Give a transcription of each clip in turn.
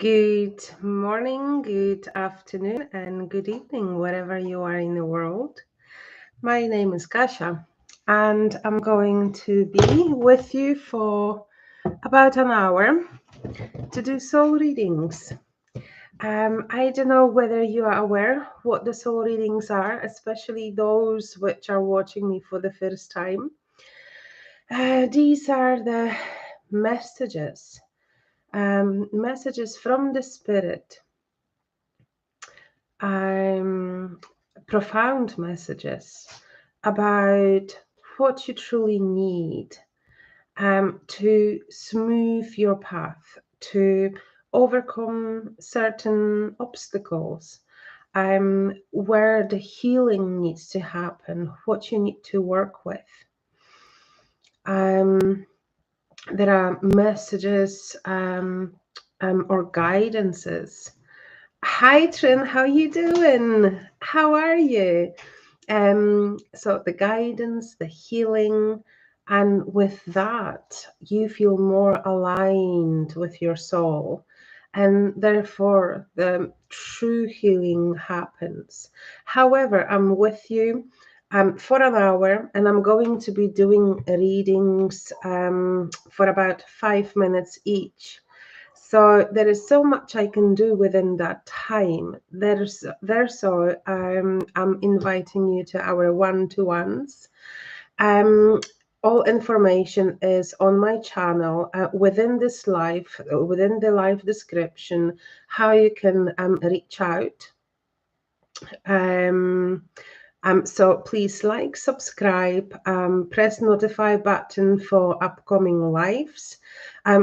Good morning, good afternoon, and good evening, wherever you are in the world. My name is Kasia, and I'm going to be with you for about an hour to do soul readings. I don't know whether you are aware what the soul readings are, especially those which are watching me for the first time. These are the messages, messages from the spirit, profound messages about what you truly need to smooth your path, to overcome certain obstacles, where the healing needs to happen, what you need to work with. There are messages or guidances. Hi Trin, how you doing? How are you? So the guidance, the healing, and with that, you feel more aligned with your soul, and therefore the true healing happens. However, I'm with you for an hour, and I'm going to be doing readings for about 5 minutes each. So there is so much I can do within that time. So I'm inviting you to our one-to-ones. All information is on my channel within this live, within the live description, how you can reach out. So please like, subscribe, press notify button for upcoming lives.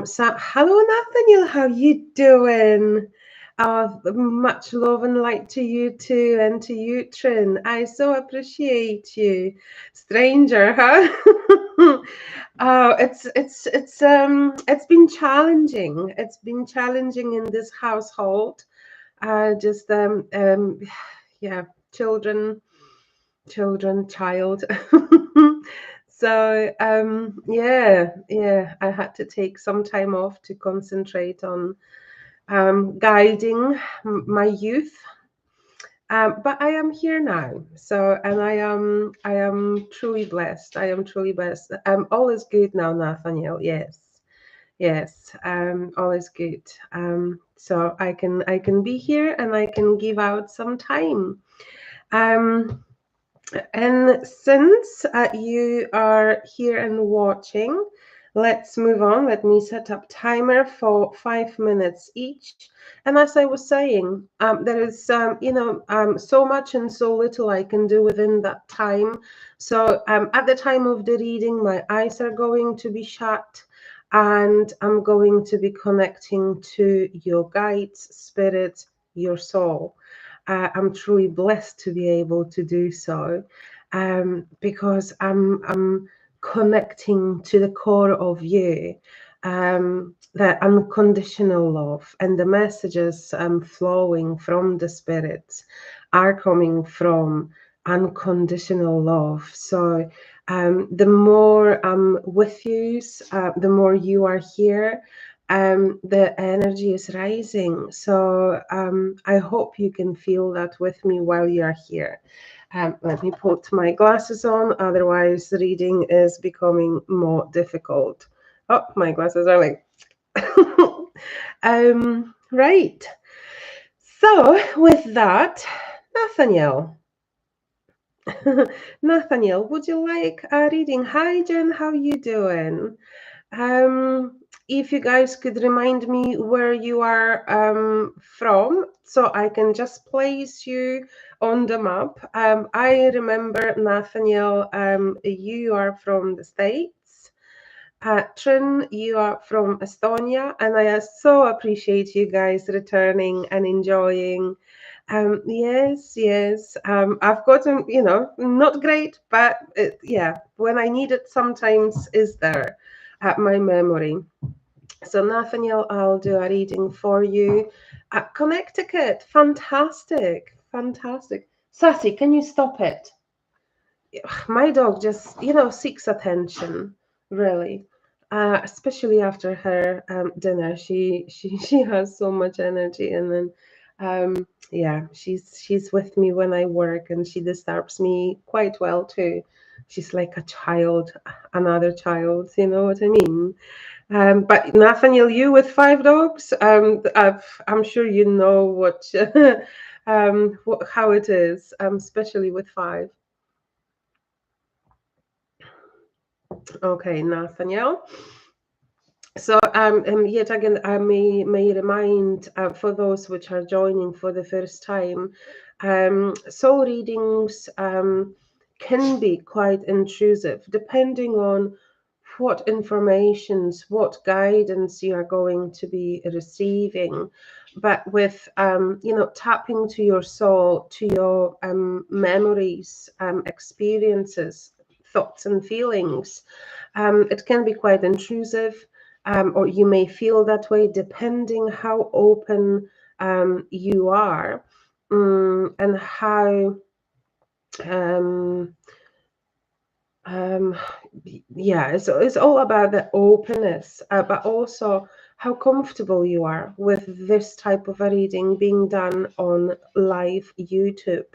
So hello Nathaniel, how you doing? Much love and light to you too, and to you Trin. I so appreciate you. Stranger, huh? Oh, it's been challenging. It's been challenging in this household. Yeah, children, child. So yeah, I had to take some time off to concentrate on guiding my youth. But I am here now, so, and I am truly blessed. I am truly blessed. All is good now, Nathaniel. Yes, all is good. So I can be here and I can give out some time. And since you are here and watching, let's move on. Let me set up timer for 5 minutes each. And as I was saying, there is, so much and so little I can do within that time. So at the time of the reading, my eyes are going to be shut, and I'm going to be connecting to your guides, spirit, your soul. I'm truly blessed to be able to do so, because I'm connecting to the core of you, the unconditional love, and the messages flowing from the spirits are coming from unconditional love. So the more I'm with you, the more you are here, the energy is rising. So I hope you can feel that with me while you're here. Let me put my glasses on, otherwise reading is becoming more difficult. Oh, my glasses are like right. So with that, Nathaniel. Nathaniel, would you like a reading? Hi Jen, how you doing? If you guys could remind me where you are from, so I can just place you on the map. I remember, Nathaniel, you are from the States. Trin, you are from Estonia, and I so appreciate you guys returning and enjoying. Yes. I've gotten, not great, but yeah, when I need it, sometimes is there at my memory. So Nathaniel, I'll do a reading for you. Connecticut, fantastic. Sassy, can you stop it? My dog just, seeks attention, really. especially after her dinner. She has so much energy, and then yeah, she's with me when I work, and she disturbs me quite well too. She's like a child, another child. You know what I mean? But Nathaniel, you with 5 dogs, I'm sure you know what, how it is, especially with 5. Okay, Nathaniel. So yet again, I may remind for those which are joining for the first time, soul readings can be quite intrusive, depending on what informations, what guidance you are going to be receiving. But with tapping to your soul, to your memories, experiences, thoughts, and feelings, it can be quite intrusive, or you may feel that way depending how open you are, and how um, um, yeah, it's all about the openness, but also how comfortable you are with this type of a reading being done on live YouTube.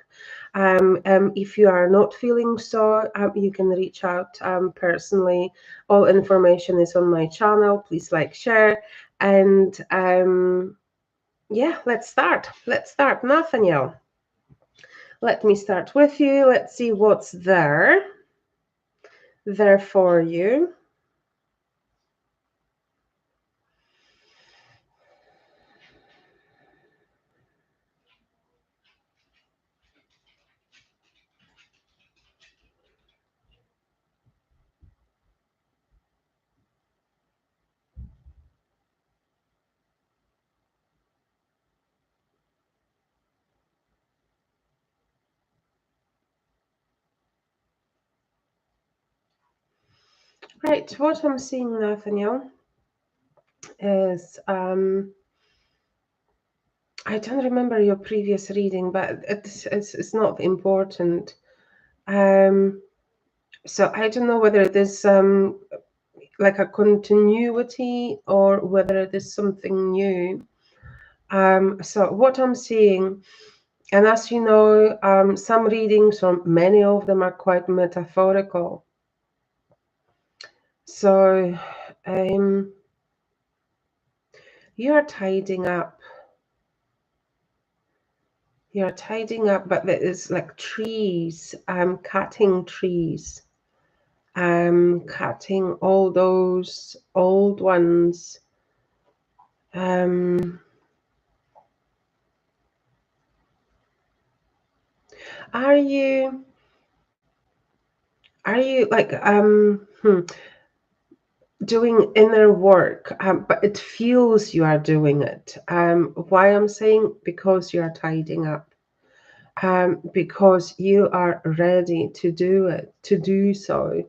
If you are not feeling so, you can reach out personally. All information is on my channel. Please like, share, and yeah, let's start. Let's start, Nathaniel. Let me start with you. Let's see what's there for you. Right, what I'm seeing, Nathaniel, is I don't remember your previous reading, but it's not important. So I don't know whether it is like a continuity or whether it is something new. So what I'm seeing, and as you know, some readings, or many of them, are quite metaphorical. So you're tidying up. You're tidying up, but there is like trees. Cutting trees. Cutting all those old ones. Are you like doing inner work, but it feels you are doing it? Why I'm saying, because you are tidying up, because you are ready to do it, to do so,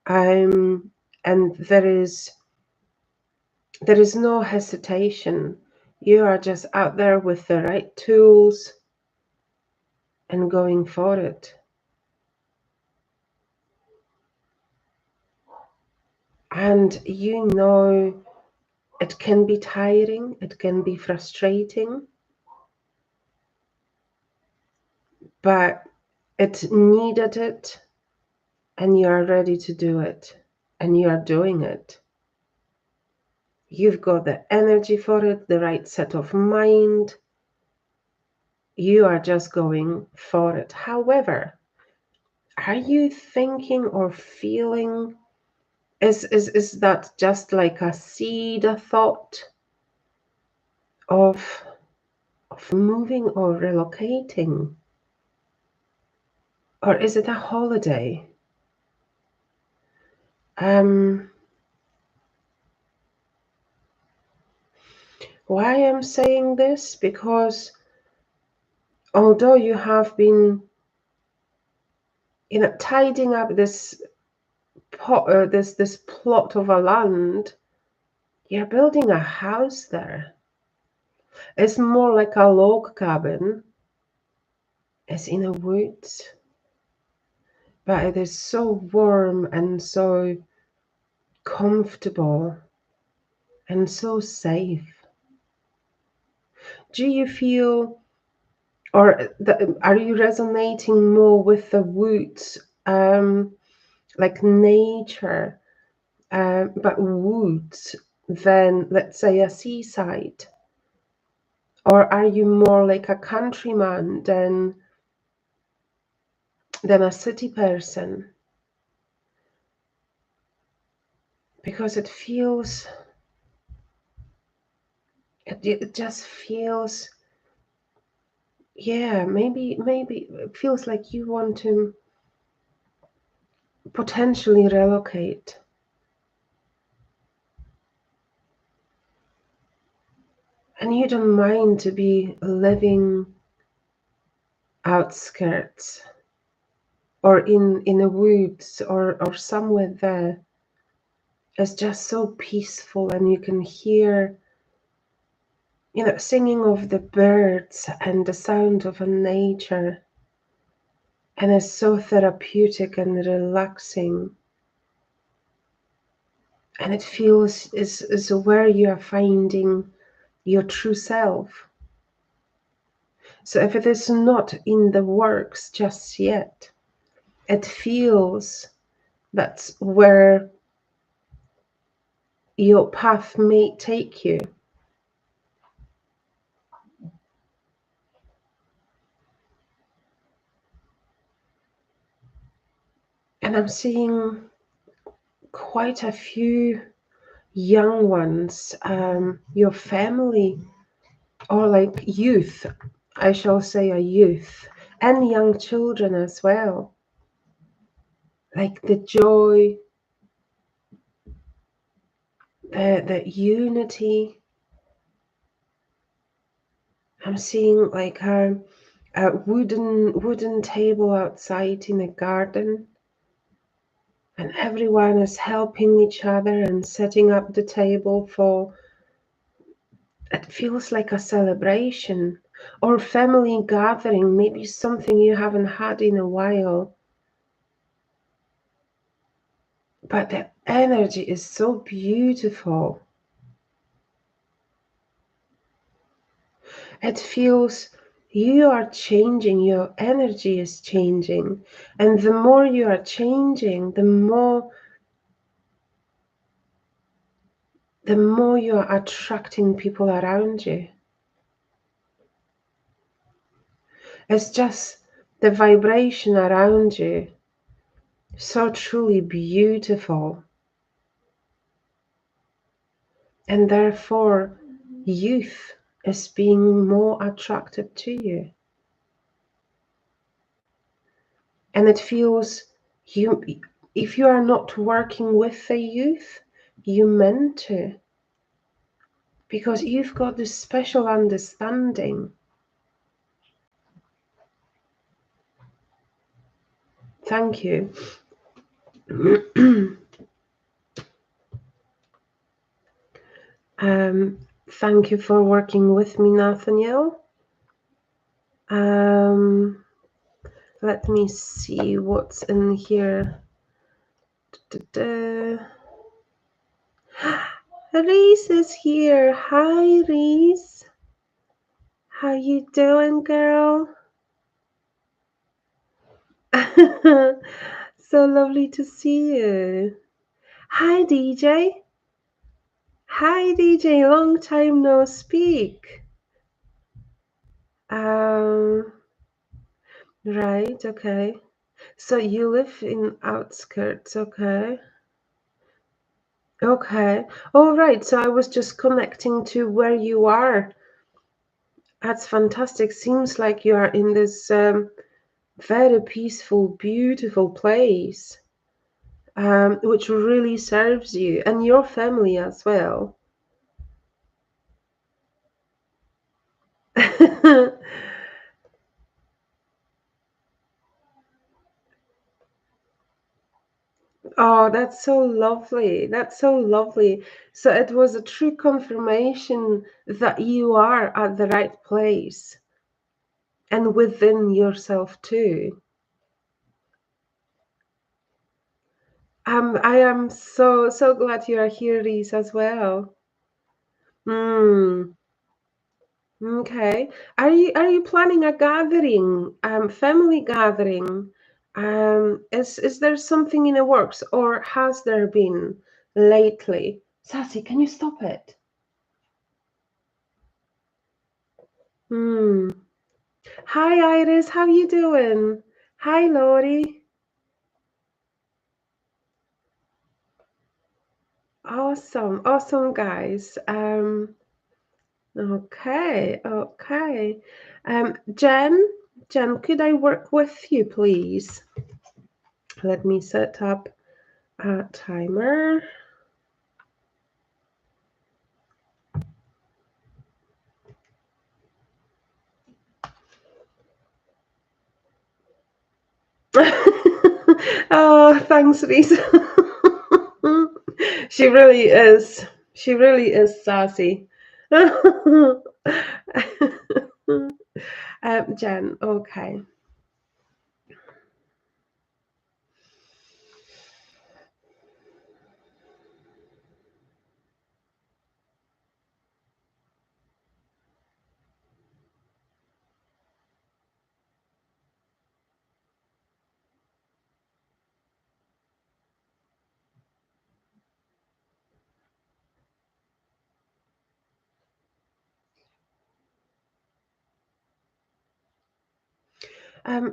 and there is no hesitation. You are just out there with the right tools and going for it. And you know, it can be tiring, it can be frustrating, but it needed it, and you are ready to do it, and you are doing it. You've got the energy for it, the right set of mind. You are just going for it. However, are you thinking or feeling, is that just like a seed, a thought of moving or relocating? Or is it a holiday? Why I'm saying this? Because although you have been, tidying up this this plot of a land, you're building a house there. It's more like a log cabin. It's in the woods, but it is so warm and so comfortable and so safe. Do you feel, or are you resonating more with the woods, like nature, but woods than, let's say, a seaside? Or are you more like a countryman than a city person? Because it feels, it just feels, yeah, maybe it feels like you want to potentially relocate. And you don't mind to be living outskirts or in the woods or somewhere there. It's just so peaceful, and you can hear, you know, singing of the birds and the sound of nature, and it's so therapeutic and relaxing, and it feels is where you are finding your true self. So if it is not in the works just yet, it feels that's where your path may take you. And I'm seeing quite a few young ones, your family, or like youth, I shall say a youth, and young children as well. Like the joy, the unity. I'm seeing like a wooden table outside in a garden, and everyone is helping each other and setting up the table for, it feels like a celebration or family gathering, maybe something you haven't had in a while. But the energy is so beautiful. It feels you are changing, your energy is changing. And the more you are changing, the more you are attracting people around you. It's just the vibration around you, so truly beautiful. And therefore, youth is being more attracted to you. And it feels you, if you are not working with the youth, you meant to. Because you've got this special understanding. Thank you. Thank you for working with me, Nathaniel. Let me see what's in here. Reese is here. Hi, Reese. How you doing, girl? So lovely to see you. Hi, DJ. Hi, DJ. Long time no speak. Right, okay. So you live in outskirts, okay. Okay. All right. So I was just connecting to where you are. That's fantastic. Seems like you are in this very peaceful, beautiful place, which really serves you and your family as well. Oh, that's so lovely. That's so lovely. So it was a true confirmation that you are at the right place and within yourself too. I am so glad you are here, Reese, as well. Hmm. Okay. Are you planning a gathering, family gathering? Is there something in the works, or has there been lately? Sassy, can you stop it? Hmm. Hi, Iris. How you doing? Hi, Lori. Awesome, awesome, guys. Okay, okay. Jen, could I work with you, please? Let me set up a timer. Oh, thanks, Lisa. She really is. She really is sassy. Jen, okay.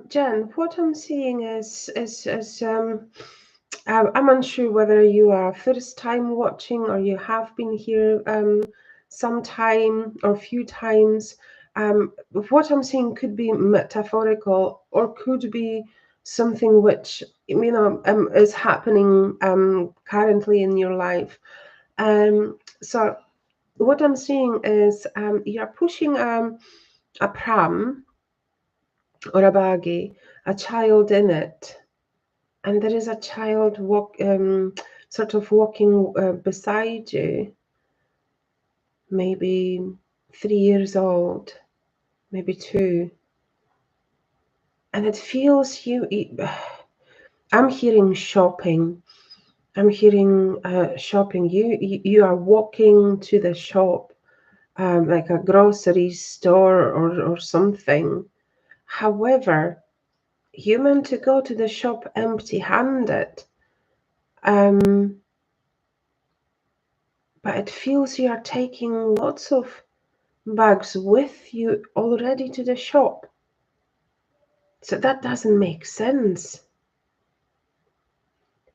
Jen, what I'm seeing is I'm unsure whether you are first time watching or you have been here some time or few times. What I'm seeing could be metaphorical or could be something which is happening currently in your life. So what I'm seeing is you're pushing a pram or a buggy, a child in it, and there is a child sort of walking beside you, maybe 3 years old, maybe 2, and it feels I'm hearing shopping. I'm hearing shopping. You are walking to the shop, like a grocery store or something. However, you meant to go to the shop empty-handed. Um, but it feels you are taking lots of bags with you already to the shop. So that doesn't make sense.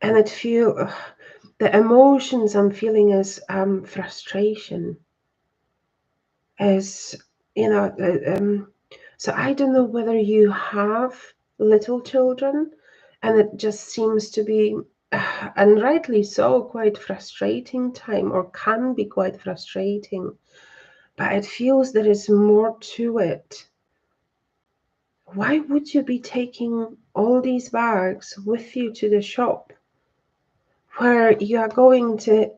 And the emotions I'm feeling is frustration. Is you know, so I don't know whether you have little children, and it just seems to be, and rightly so, quite frustrating time, or can be quite frustrating. But it feels there is more to it. Why would you be taking all these bags with you to the shop where you are going to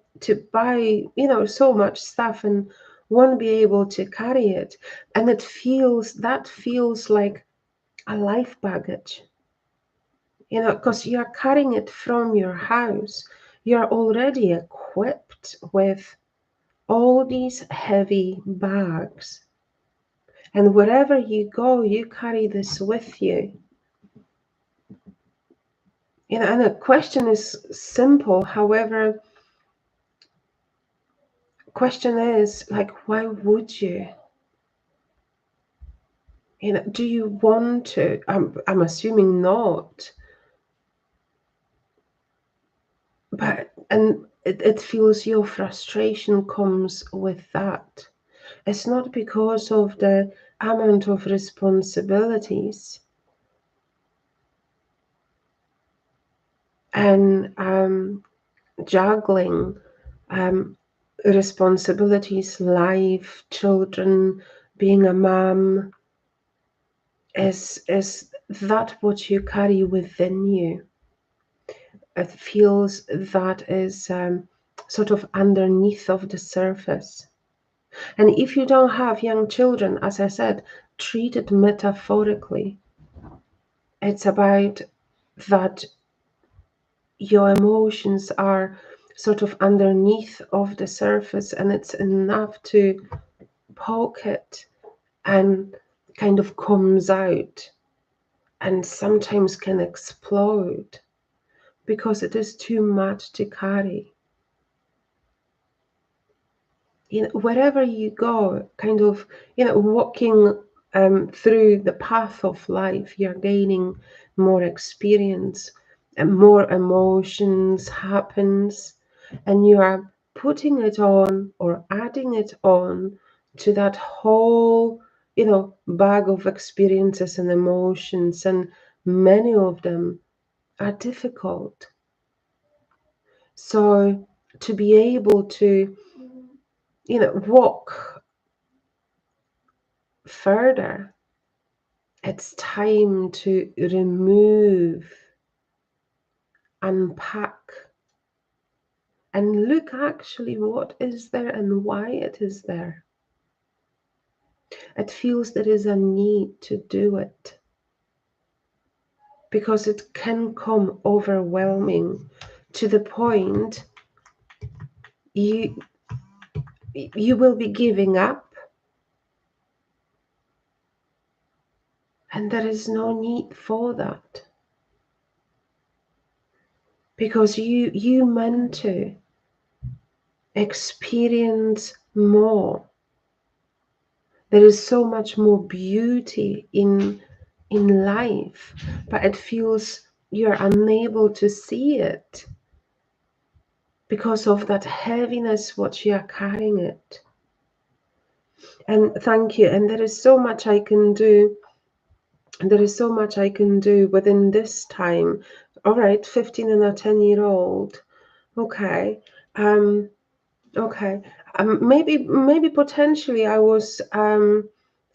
buy, so much stuff and won't be able to carry it? And that feels like a life baggage, because you are carrying it from your house. You're already equipped with all these heavy bags. And wherever you go, you carry this with you. And the question is simple. However, question is like, why would you? Do you want to? I'm assuming not. And it feels your frustration comes with that. It's not because of the amount of responsibilities and juggling responsibilities, life, children, being a mom. Is that what you carry within you? It feels that is sort of underneath of the surface. And if you don't have young children, as I said, treat it metaphorically. It's about that your emotions are sort of underneath of the surface, and it's enough to poke it and kind of comes out, and sometimes can explode because it is too much to carry. Wherever you go, kind of, walking through the path of life, you're gaining more experience and more emotions happens, and you are putting it on or adding it on to that whole, bag of experiences and emotions, and many of them are difficult. So to be able to, walk further, it's time to remove, unpack, and look actually what is there and why it is there. It feels there is a need to do it because it can come overwhelming to the point you will be giving up, and there is no need for that, because you meant to experience more. There is so much more beauty in life, but it feels you're unable to see it because of that heaviness what you are carrying it. And thank you. And there is so much I can do. There is so much I can do within this time. All right, 15 and a 10-year-old. Okay. Okay. Maybe potentially I was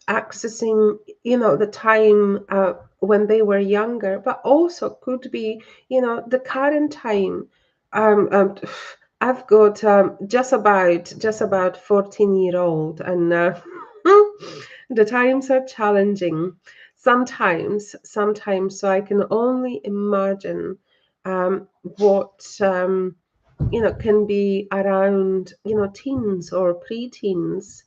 accessing, the time when they were younger, but also could be, the current time. I've got just about 14-year-old, and the times are challenging sometimes. So I can only imagine what can be around, teens or pre-teens.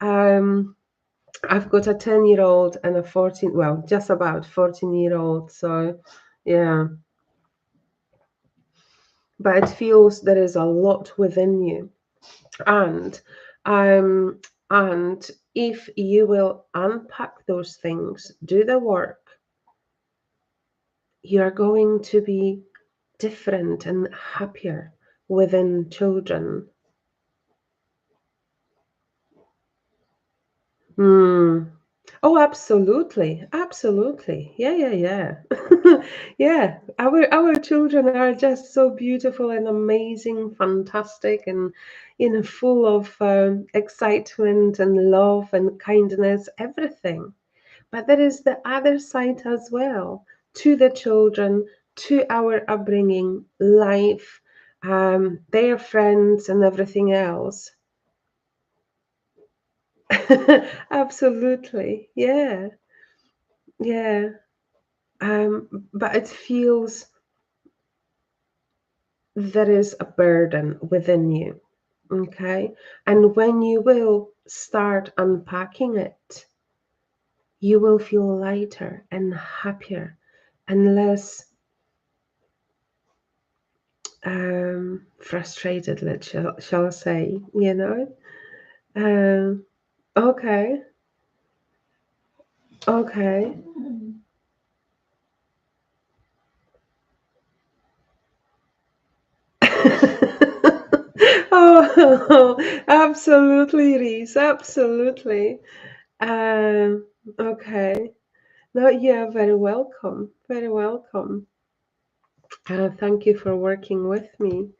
I've got a 10-year-old and a 14, well, just about 14-year-old. So, yeah. But it feels there is a lot within you. And if you will unpack those things, do the work, you're going to be different and happier within children. Oh, absolutely. Absolutely. Yeah. Yeah. Our children are just so beautiful and amazing, fantastic, and full of excitement and love and kindness, everything. But there is the other side as well, to the children, to our upbringing, life, their friends and everything else. Absolutely. Yeah. But it feels there is a burden within you. Okay. And when you will start unpacking it, you will feel lighter and happier and less frustrated, shall I say, Okay. Okay. Oh, absolutely, Reese. Absolutely. Um, okay. No, you're very welcome. Very welcome. Thank you for working with me.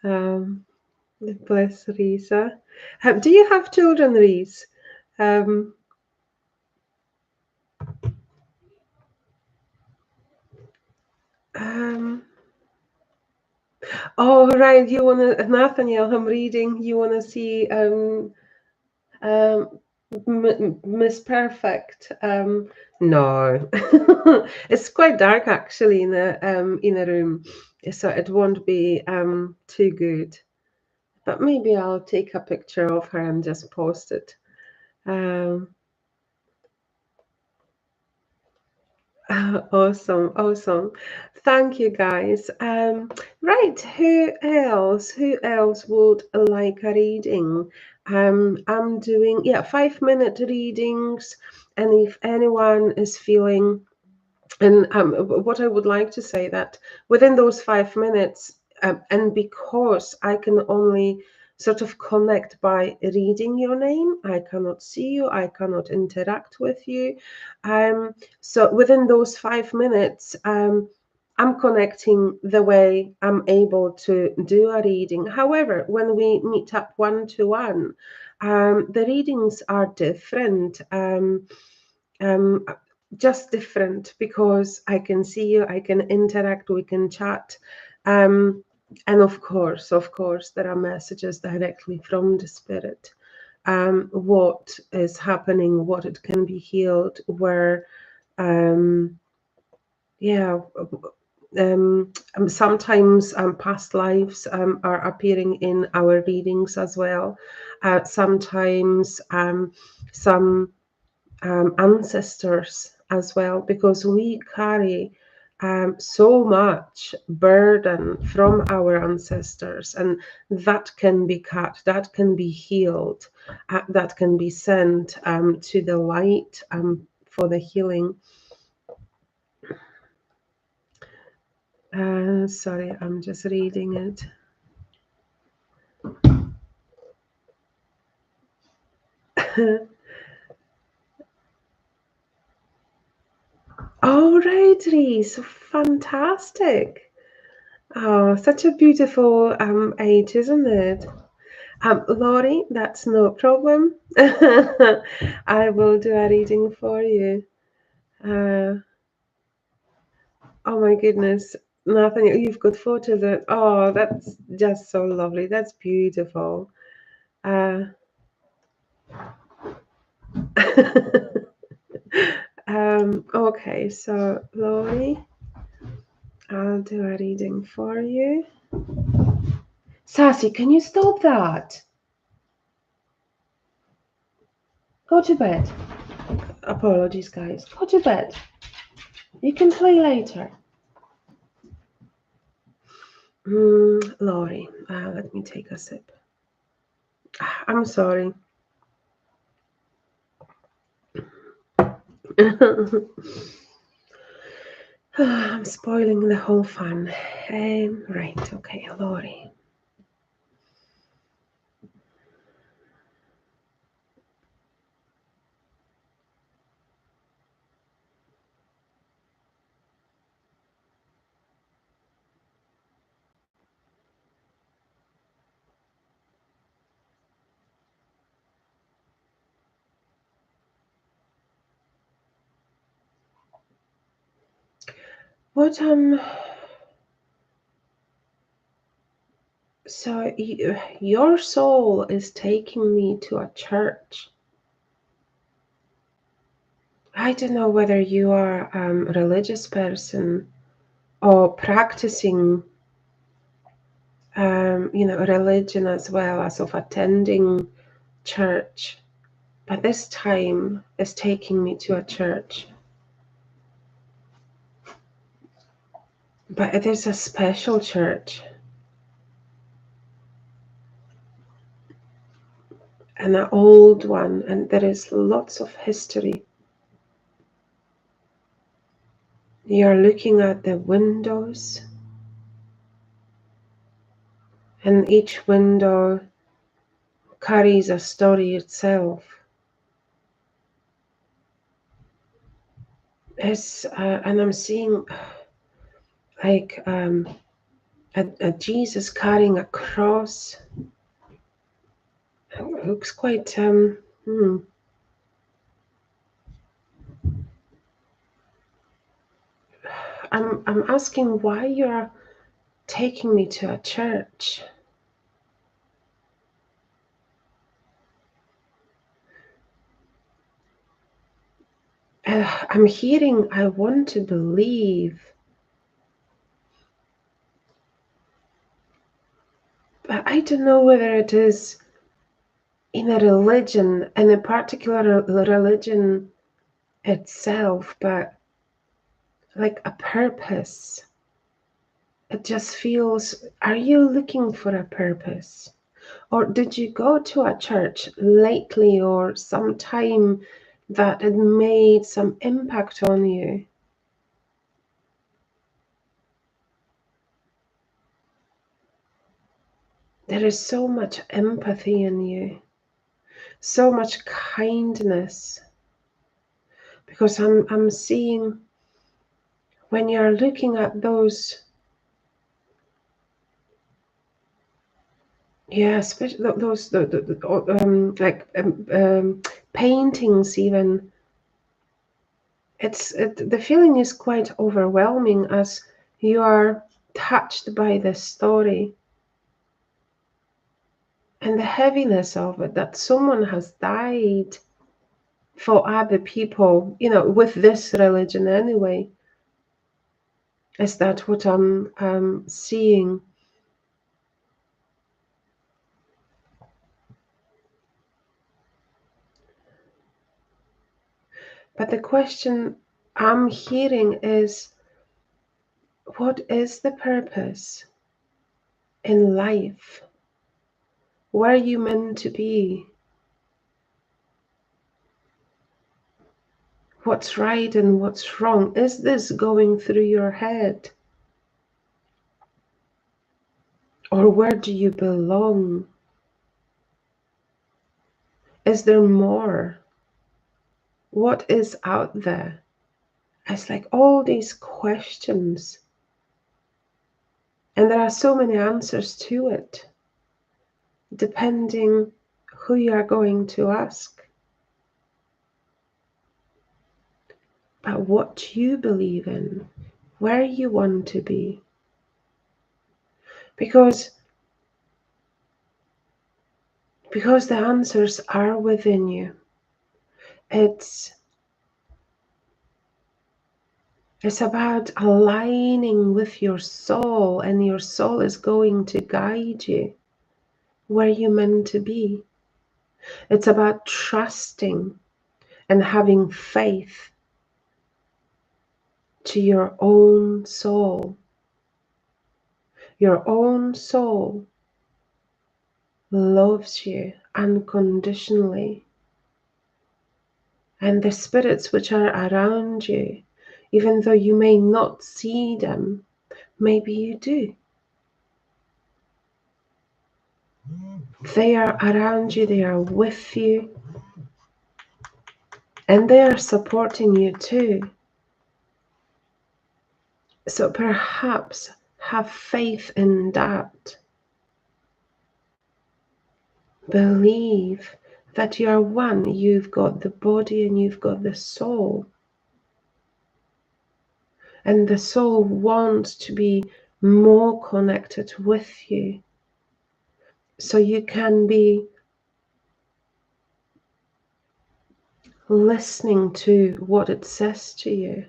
Um, bless Risa. Do you have children, Reese? Um, um, oh, right. You wanna, Nathaniel? I'm reading. You wanna see um, Miss Perfect? No, it's quite dark actually in a room. so it won't be too good. But maybe I'll take a picture of her and just post it. Um, awesome, awesome. Thank you, guys. Right, who else? Who else would like a reading? I'm doing 5-minute readings, and if anyone is feeling, and what I would like to say that within those 5 minutes, and because I can only sort of connect by reading your name, I cannot see you, I cannot interact with you. So within those 5 minutes, I'm connecting the way I'm able to do a reading. However, when we meet up one-to-one, the readings are different. Um, just different because I can see you, I can interact, we can chat. And of course, there are messages directly from the spirit. What is happening, what it can be healed, where, yeah, sometimes past lives are appearing in our readings as well. Sometimes some ancestors as well, because we carry so much burden from our ancestors, and that can be cut, that can be healed, that can be sent to the light for the healing. Sorry, I'm just reading it. All right, Reese, fantastic. Oh, such a beautiful age, isn't it? Laurie, that's no problem. I will do a reading for you. Uh, oh my goodness, Nathaniel, you've got photos of, oh, that's just so lovely. That's beautiful. Uh, okay, so Laurie, I'll do a reading for you. Sassy, can you stop that? Go to bed. Apologies, guys. Go to bed. You can play later. Laurie, let me take a sip. I'm sorry. I'm spoiling the whole fun. Right, okay, Laurie. What so your soul is taking me to a church. I don't know whether you are a religious person or practicing religion as well as of attending church, but this time is taking me to a church. But it is a special church, and an old one, and there is lots of history. You're looking at the windows, and each window carries a story itself. And I'm seeing like a Jesus carrying a cross. It looks quite I'm asking why you're taking me to a church. I'm hearing I want to believe. But I don't know whether it is in a religion, in a particular religion itself, but like a purpose. It just feels, are you looking for a purpose? Or did you go to a church lately or some time that it made some impact on you? There is so much empathy in you, so much kindness. Because I'm seeing when you're looking at those, yeah, especially those paintings even. The feeling is quite overwhelming as you are touched by the story and the heaviness of it, that someone has died for other people, with this religion anyway. Is that what I'm seeing? But the question I'm hearing is, what is the purpose in life? Where are you meant to be? What's right and what's wrong? Is this going through your head? Or where do you belong? Is there more? What is out there? It's like all these questions. And there are so many answers to it, depending who you are going to ask. But what you believe in, where you want to be. Because the answers are within you. It's about aligning with your soul, and your soul is going to guide you where you're meant to be. It's about trusting and having faith to your own soul. Your own soul loves you unconditionally. And the spirits which are around you, even though you may not see them, maybe you do. They are around you, they are with you, and they are supporting you too. So perhaps have faith in that. Believe that you are one. You've got the body and you've got the soul. And the soul wants to be more connected with you. So you can be listening to what it says to you.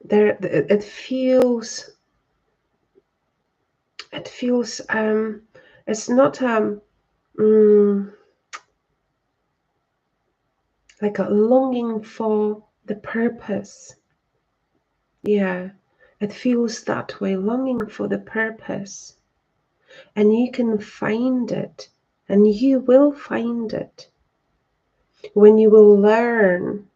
It feels it's not like a longing for the purpose. Yeah, it feels that way, longing for the purpose. And you can find it, and you will find it when you will learn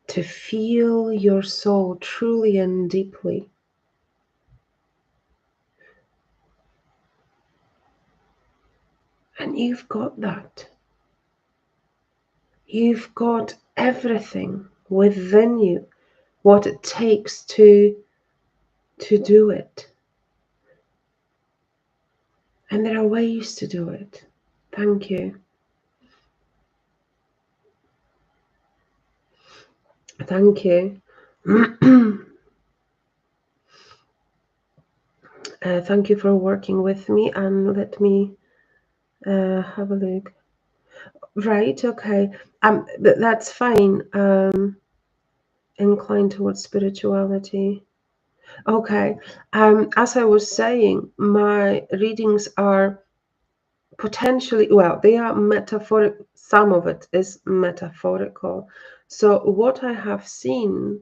to feel your soul truly and deeply. And you've got that. You've got everything within you, what it takes to do it. And there are ways to do it. Thank you. Thank you. Thank you for working with me, and let me have a look. Right, okay. That's fine. inclined towards spirituality. Okay. As I was saying, my readings are potentially, well, they are metaphoric. Some of it is metaphorical. So what I have seen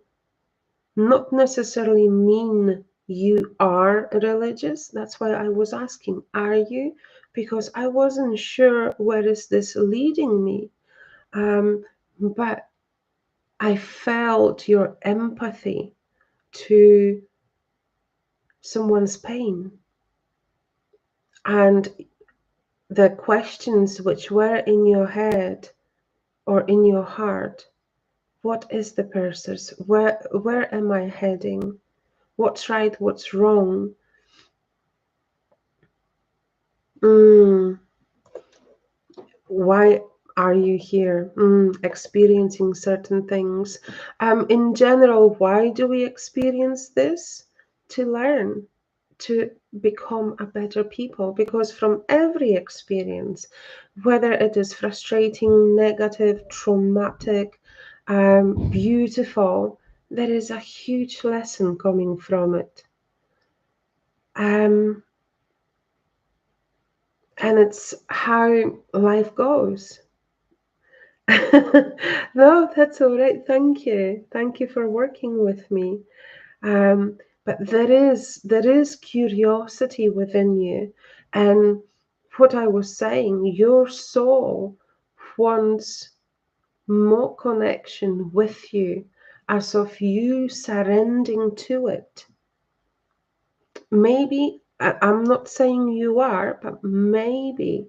not necessarily mean you are religious. That's why I was asking, are you? Because I wasn't sure where is this leading me. But I felt your empathy to someone's pain and the questions which were in your head or in your heart. What is the purpose? Where am I heading? What's right? What's wrong? Mm, why are you here? Experiencing certain things. In general, why do we experience this? To learn, to become a better people, because from every experience, whether it is frustrating, negative, traumatic, beautiful, there is a huge lesson coming from it. And it's how life goes. No, that's all right. Thank you. Thank you for working with me. But there is curiosity within you, and what I was saying, your soul wants more connection with you, as of you surrendering to it. Maybe I'm not saying you are, but maybe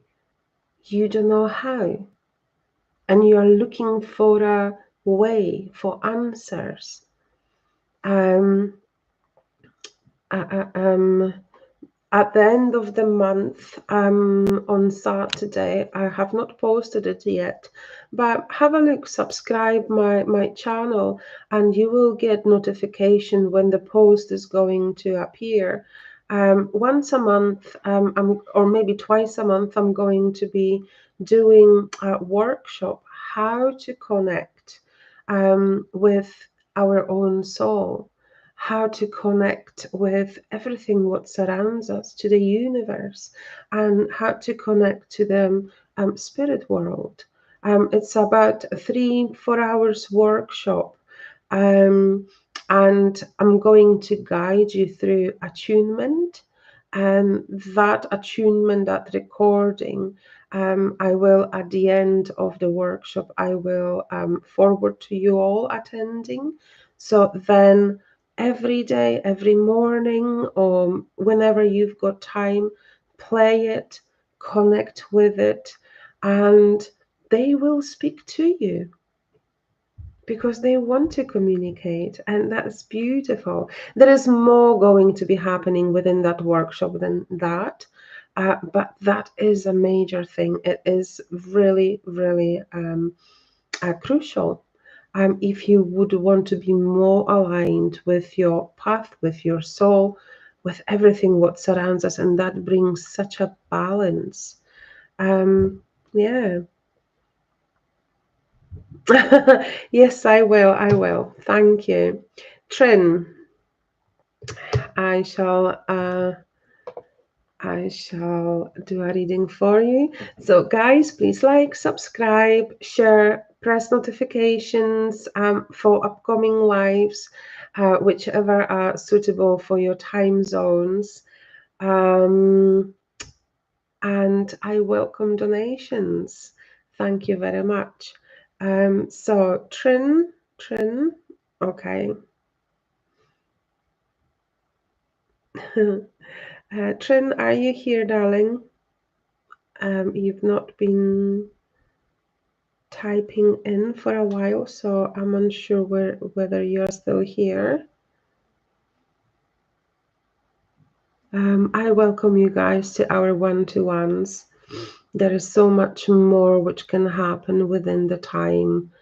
you don't know how, and you are looking for a way, for answers. Um, uh, uh, um, At the end of the month, on Saturday, I have not posted it yet, but have a look, subscribe my channel, and you will get notification when the post is going to appear. Once a month, or maybe twice a month, I'm going to be doing a workshop, how to connect with our own soul, how to connect with everything what surrounds us, to the universe, and how to connect to the spirit world. It's about 3-4 hours workshop, um, and I'm going to guide you through attunement, and that attunement, that recording, I will, at the end of the workshop, I will forward to you all attending. So then every day, every morning, or whenever you've got time, play it, connect with it, and they will speak to you because they want to communicate, and that's beautiful. There is more going to be happening within that workshop than that, but that is a major thing. It is really, really crucial. If you would want to be more aligned with your path, with your soul, with everything what surrounds us, and that brings such a balance. Yeah. Yes, I will. I will. Thank you. Trin, I shall I shall do a reading for you. So guys, please like, subscribe, share, press notifications for upcoming lives, whichever are suitable for your time zones. And I welcome donations. Thank you very much. So Trin, okay. Trin, are you here, darling? You've not been typing in for a while, so I'm unsure whether you're still here. I welcome you guys to our one-to-ones. There is so much more which can happen within the time.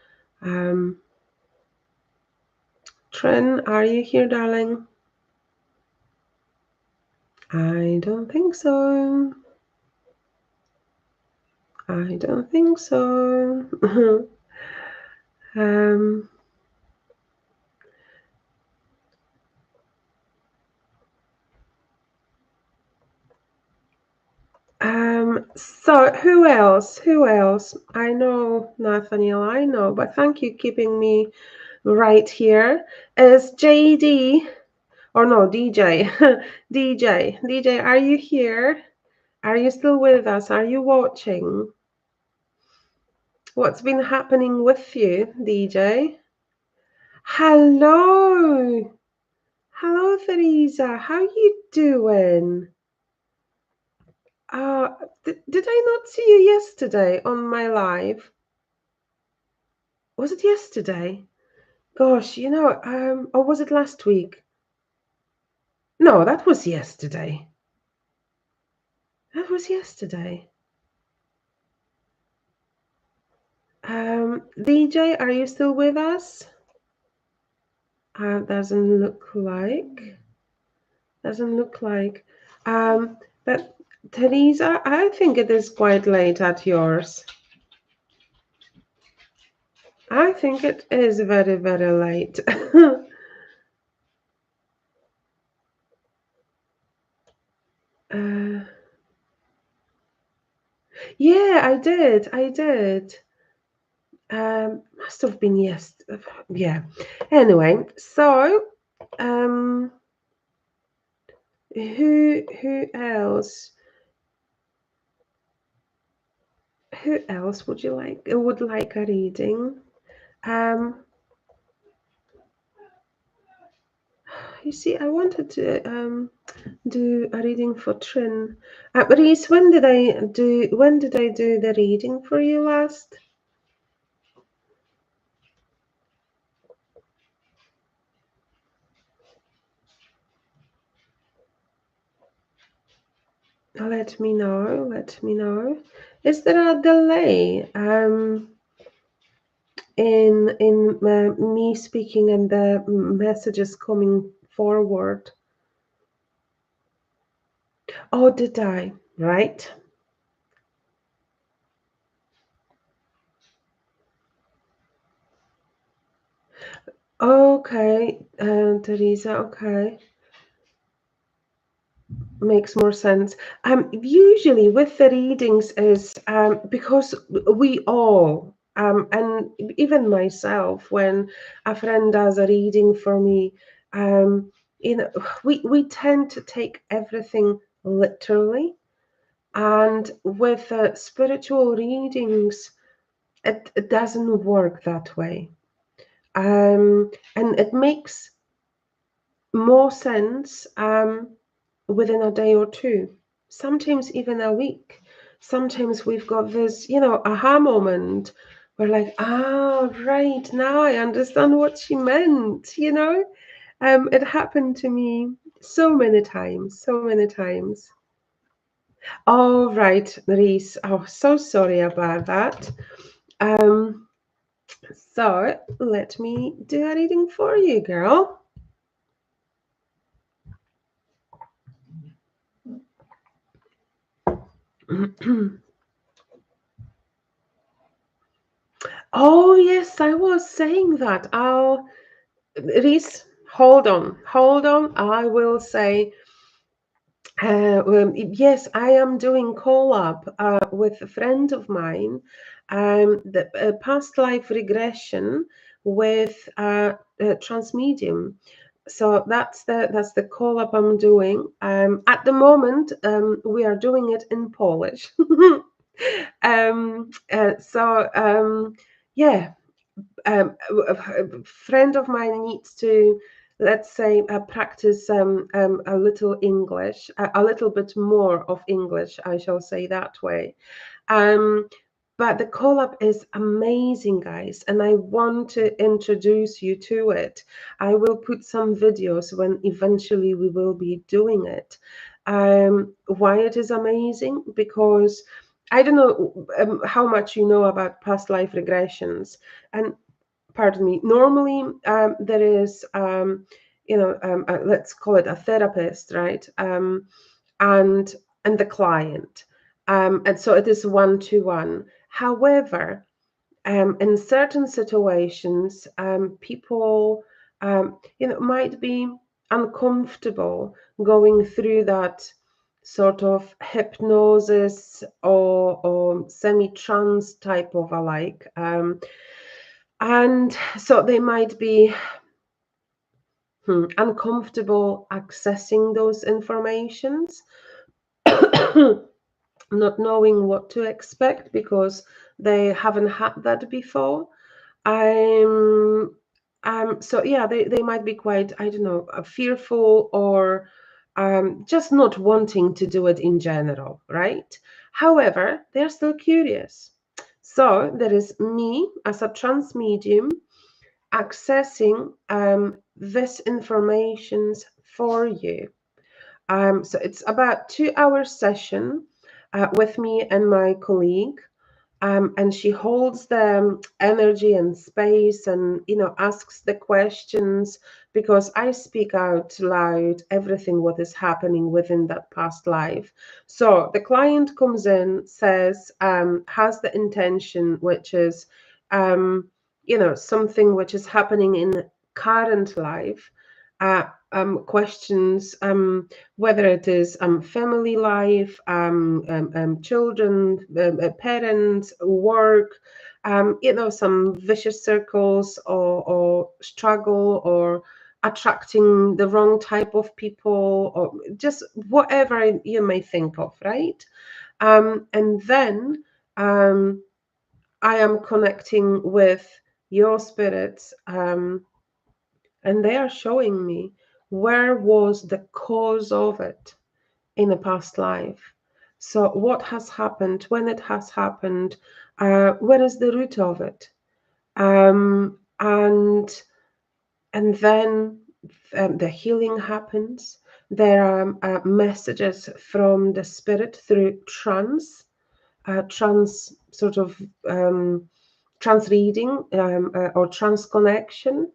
Trin, are you here, darling? I don't think so. I don't think so. So who else? Who else? I know, Nathaniel, I know, but thank you keeping me right here. Is JD or no, DJ? DJ, are you here? Are you still with us? Are you watching? What's been happening with you, DJ? Hello. Hello, Theresa. How you doing? Uh, did I not see you yesterday on my live? Was it yesterday? Gosh, or was it last week? No, that was yesterday. That was yesterday. DJ, are you still with us? Doesn't look like. Doesn't look like. But Teresa, I think it is quite late at yours. I think it is very, very late. Yeah, I did. I did. Must have been yes. Yeah. Anyway, so who else? Who else would like a reading? You see, I wanted to do a reading for Trin. Reese, when did I do the reading for you last? Let me know. Let me know. Is there a delay in me speaking and the messages coming forward? Oh, did I? Right. Okay, Teresa. Okay. Makes more sense. Usually with the readings is because we all, and even myself, when a friend does a reading for me, um, we tend to take everything literally, and with spiritual readings, it doesn't work that way, and it makes more sense within a day or two, sometimes even a week. Sometimes we've got this, aha moment. We're like, right, now I understand what she meant. It happened to me so many times, so many times. Oh, right, Reese. Oh, so sorry about that. Um, so let me do a reading for you, girl. Oh, yes, I was saying that. Reese, hold on, hold on. I will say, yes, I am doing collab with a friend of mine, the past life regression with trance medium. So that's the collab I'm doing. At the moment, we are doing it in Polish. Yeah, a friend of mine needs to, let's say, practice a little English, a little bit more of English, I shall say that way. But the collab is amazing, guys, and I want to introduce you to it. I will put some videos when eventually we will be doing it. Why it is amazing? Because I don't know how much you know about past life regressions, and pardon me. Normally, there is, let's call it a therapist, right? And the client, and so it is one-to-one. However, in certain situations, people, might be uncomfortable going through that sort of hypnosis or semi-trance type of alike. And so they might be uncomfortable accessing those informations, not knowing what to expect because they haven't had that before. I'm so yeah, they might be quite, I don't know, fearful or just not wanting to do it in general, right? However, they're still curious. So there is me as a trance medium accessing this information for you. So it's about 2 hour session with me and my colleague. And she holds the energy and space and asks the questions because I speak out loud everything what is happening within that past life. So the client comes in, says, has the intention, which is something which is happening in current life, questions whether it is family life, children, parents, work, some vicious circles or struggle or attracting the wrong type of people or just whatever you may think of, right? And then I am connecting with your spirits, and they are showing me where was the cause of it in a past life. So what has happened, when it has happened, where is the root of it? And then the healing happens. There are messages from the spirit through trance, trance sort of trance reading or trance connection.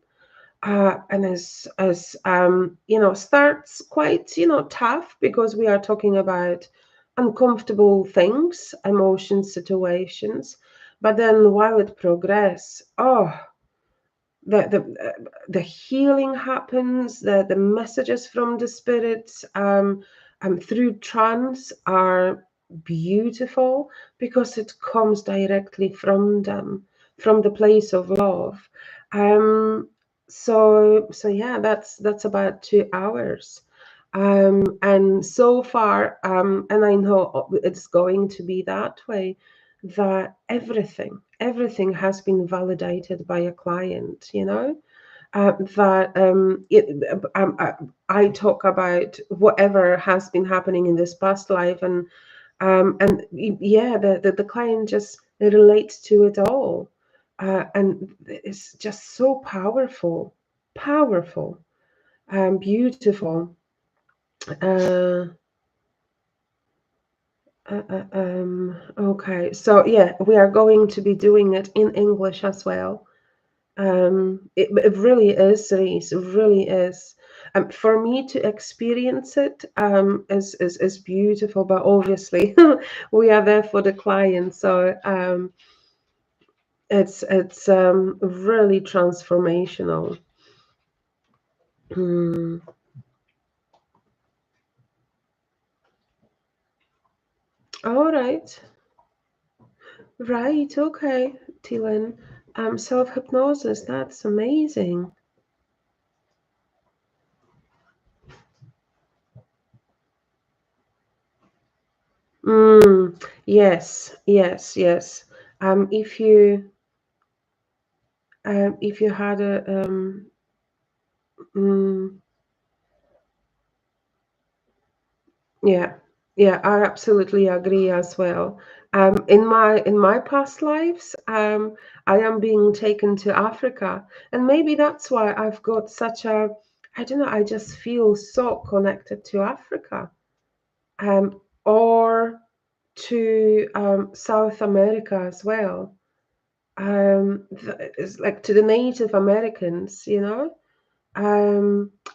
And as starts quite tough because we are talking about uncomfortable things, emotions, situations. But then while it progresses, the healing happens. The messages from the spirits through trance are beautiful because it comes directly from them, from the place of love. So yeah, that's about 2 hours. And so far, and I know it's going to be that way, that everything has been validated by a client, that I talk about whatever has been happening in this past life, and yeah, the client just relates to it all, and it's just so powerful, beautiful. Uh, okay, so yeah, we are going to be doing it in English as well. It really is, Reese, it really is. For me to experience it is beautiful, but obviously we are there for the client, so it's really transformational. Hmm. All right, right, okay, Tilan. Self-hypnosis, that's amazing. Yes, yes, yes. Um, if you if you had a mm, yeah, yeah, I absolutely agree as well. In my past lives, I am being taken to Africa, and maybe that's why I've got such a, I don't know, I just feel so connected to Africa, or to South America as well. It's like to the Native Americans,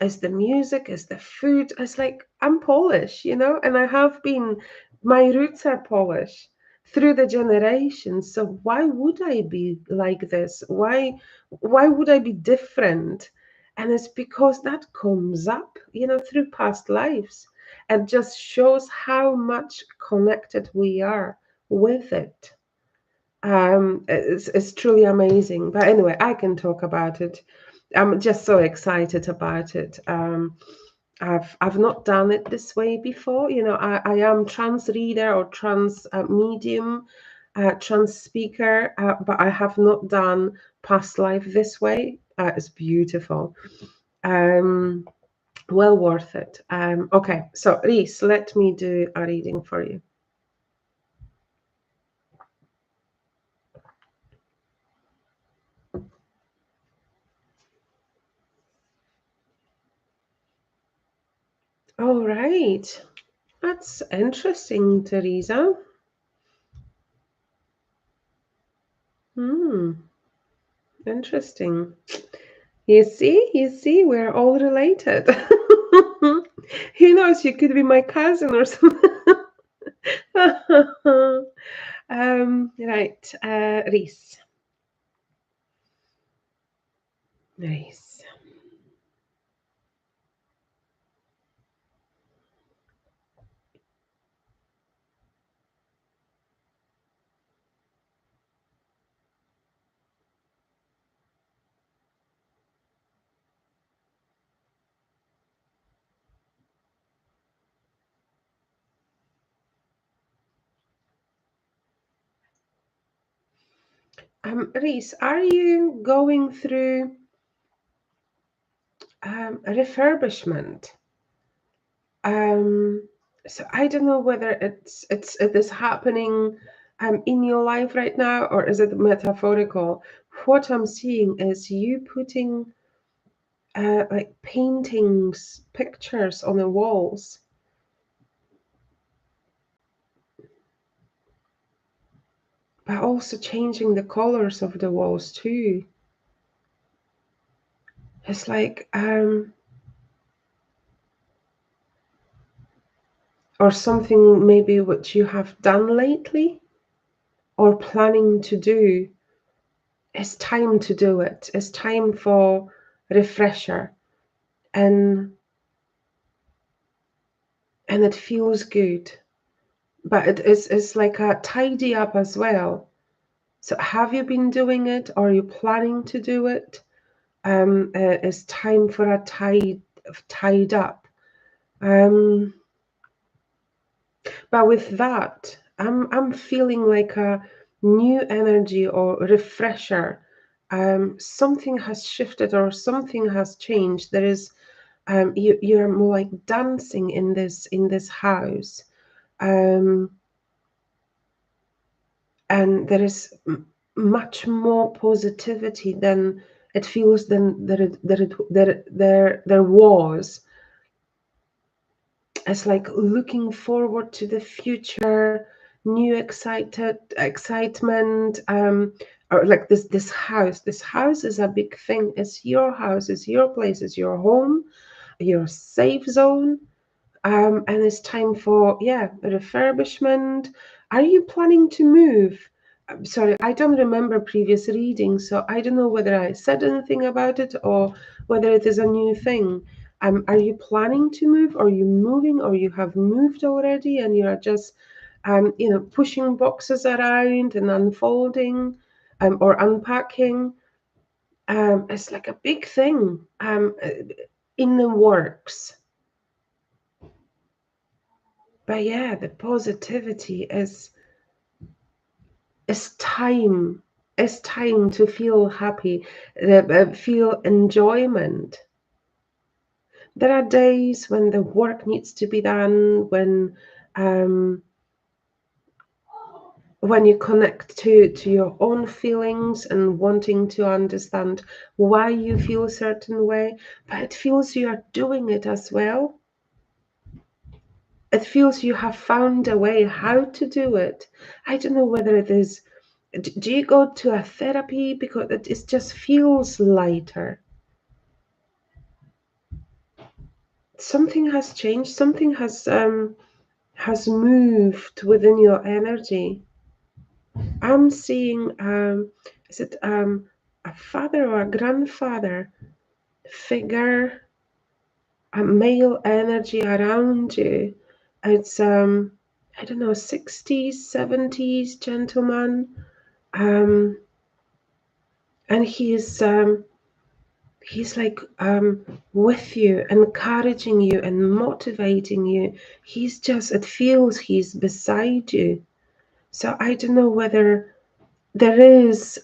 as the music, as the food. It's like I'm Polish, and I have been, my roots are Polish through the generations. So why would I be like this? Why would I be different? And it's because that comes up, through past lives. It just shows how much connected we are with it. It's truly amazing. But anyway, I can talk about it. I'm just so excited about it. I've not done it this way before. You know, I am trance reader or trance medium, trance speaker, but I have not done past life this way. It's beautiful. Um, well worth it. Okay, so Reese, let me do a reading for you. All right. That's interesting, Teresa. Hmm, interesting. You see, we're all related. Who knows? You could be my cousin or something. Right, Reese. Nice. Reese, are you going through a refurbishment? Um, so I don't know whether it is happening in your life right now, or is it metaphorical? What I'm seeing is you putting like paintings, pictures on the walls, but also changing the colors of the walls too. It's like or something maybe which you have done lately or planning to do. It's time to do it. It's time for refresher, and it feels good. But it's like a tidy up as well. So have you been doing it, or are you planning to do it? It's time for a tied up. But with that, I'm feeling like a new energy or refresher. Something has shifted or something has changed. There is you're more like dancing in this house, and there is much more positivity than it feels than there was. It's like looking forward to the future, new excitement, or like this house. This house is a big thing. It's your house, it's your place, it's your home, your safe zone. And it's time for refurbishment. Are you planning to move? Sorry, I don't remember previous readings, so I don't know whether I said anything about it or whether it is a new thing. Are you planning to move? Are you moving, or you have moved already and you are just, pushing boxes around and unfolding, or unpacking? It's like a big thing in the works. But yeah, the positivity is time. It's time to feel happy, feel enjoyment. There are days when the work needs to be done, um, when you connect to your own feelings and wanting to understand why you feel a certain way, but it feels you are doing it as well. It feels you have found a way how to do it. I don't know whether it is. Do you go to a therapy because it just feels lighter? Something has changed. Something has moved within your energy. I'm seeing is it a father or a grandfather figure a male energy around you. It's I don't know, 60s, 70s gentleman. Um, and he's like with you, encouraging you and motivating you. He's just, it feels he's beside you. So I don't know whether there is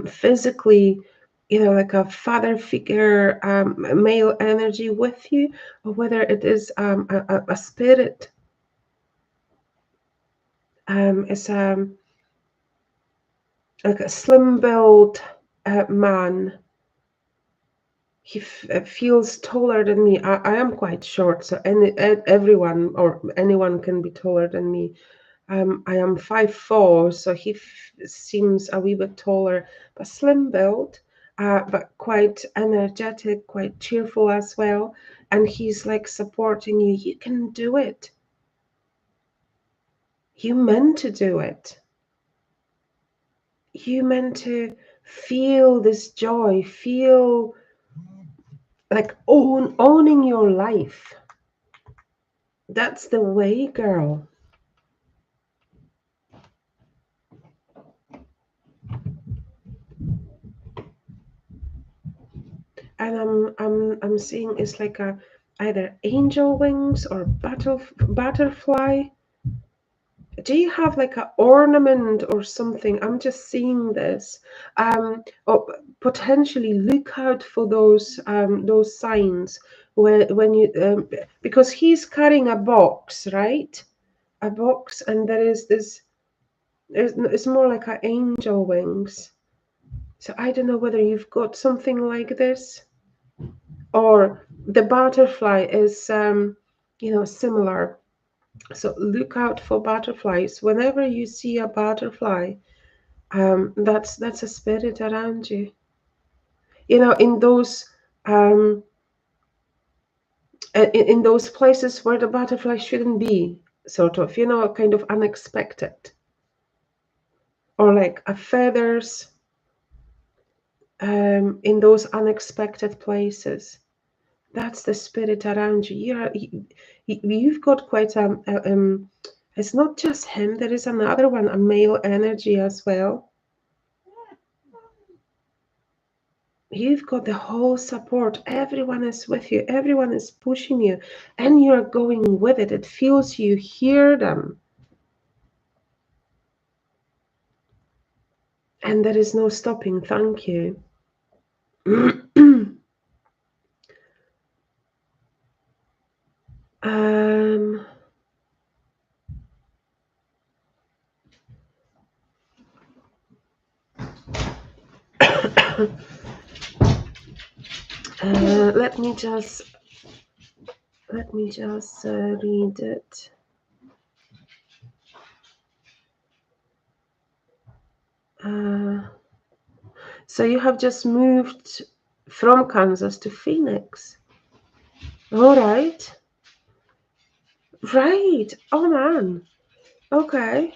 physically, like a father figure, male energy with you, or whether it is a spirit. It's like a slim build man. He feels taller than me. I am quite short, so everyone or anyone can be taller than me. I am 5'4", so he seems a wee bit taller, but slim build, but quite energetic, quite cheerful as well. And he's like supporting you. You can do it. You meant to do it. You meant to feel this joy, feel like owning your life. That's the way, girl. And I'm seeing it's like a either angel wings or butterfly. Do you have like an ornament or something? I'm just seeing this. Or potentially look out for those signs when you because he's carrying a box, right? A box, and there is this. It's more like an angel wings. So I don't know whether you've got something like this, or the butterfly is similar. So look out for butterflies. Whenever you see a butterfly, that's a spirit around you. In those in those places where the butterfly shouldn't be, sort of, kind of unexpected, or like a feathers, in those unexpected places. That's the spirit around you. You've got quite it's not just him. There is another one, a male energy as well. You've got the whole support. Everyone is with you. Everyone is pushing you, and you're going with it. It feels you hear them, and there is no stopping. Thank you. um, let me just read it. So you have just moved from Kansas to Phoenix. All right. Right. Oh man. Okay.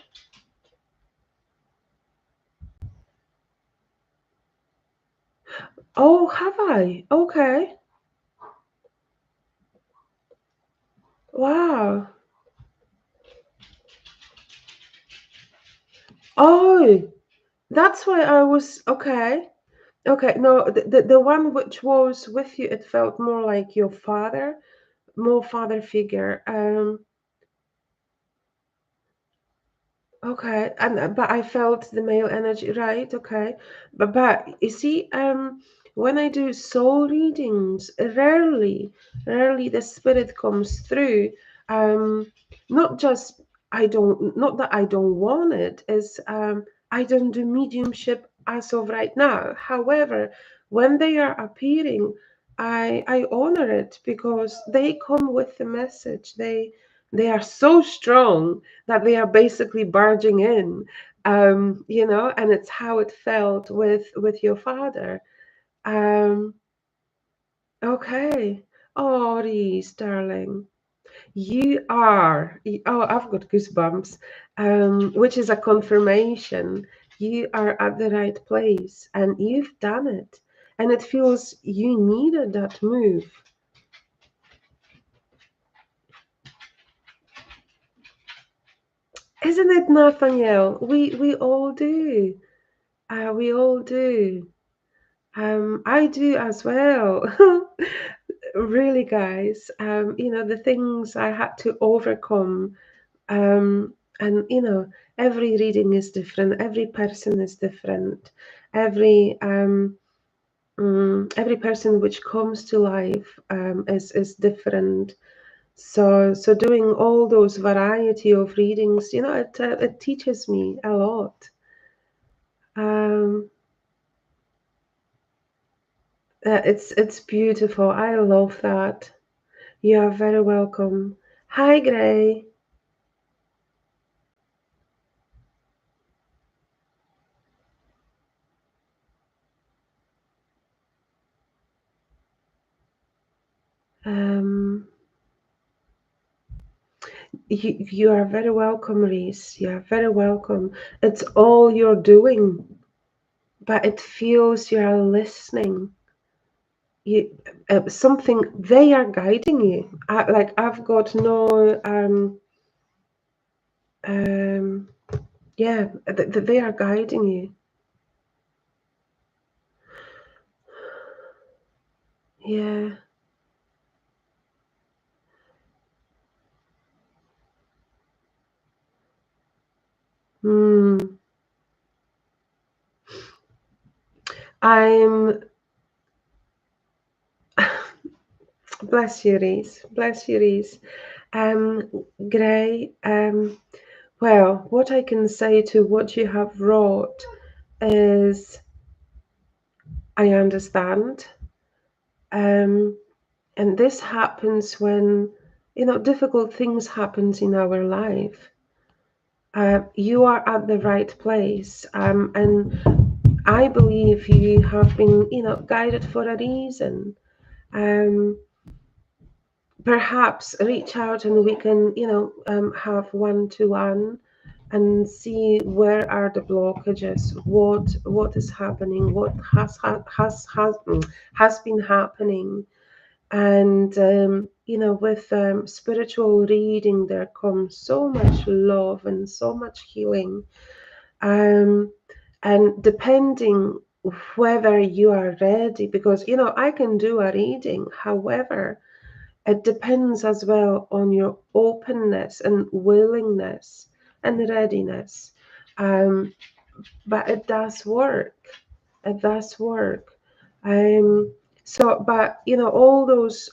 Oh, have I? Okay. Wow. Oh, that's why I was okay. Okay. No, the one which was with you, it felt more like your father, more father figure. Okay, and but I felt the male energy, right? Okay, but you see, when I do soul readings, rarely the spirit comes through. Um, not just not that I don't want it, is I don't do mediumship as of right now. However, when they are appearing, I honor it because they come with the message. They are so strong that they are basically barging in, and it's how it felt with your father. um okay. Oh, Reese, darling, I've got goosebumps, which is a confirmation. You are at the right place and you've done it, and it feels you needed that move. Isn't it, Nathaniel? We all do. We all do. I do as well. Really, guys. The things I had to overcome. And every reading is different. Every person is different. Every person which comes to life is different. So doing all those variety of readings, it teaches me a lot. Um, it's beautiful. I love that. You are very welcome. Hi, Gray. Um, you are very welcome, Reese. You are very welcome. It's all you're doing, but it feels you are listening. You something they are guiding you. I've got no um yeah, they are guiding you. Yeah. Hmm. I'm bless you, Reese. Bless you, Reese. Gray. Well, what I can say to what you have wrote is I understand. Um, and this happens when difficult things happens in our life. You are at the right place, and I believe you have been guided for a reason. Um, Perhaps reach out and we can have one-to-one and see where are the blockages, what is happening, what has been happening. And with spiritual reading there comes so much love and so much healing. um, and depending whether you are ready, because I can do a reading, however it depends as well on your openness and willingness and readiness. um, but it does work. It does work. um, but all those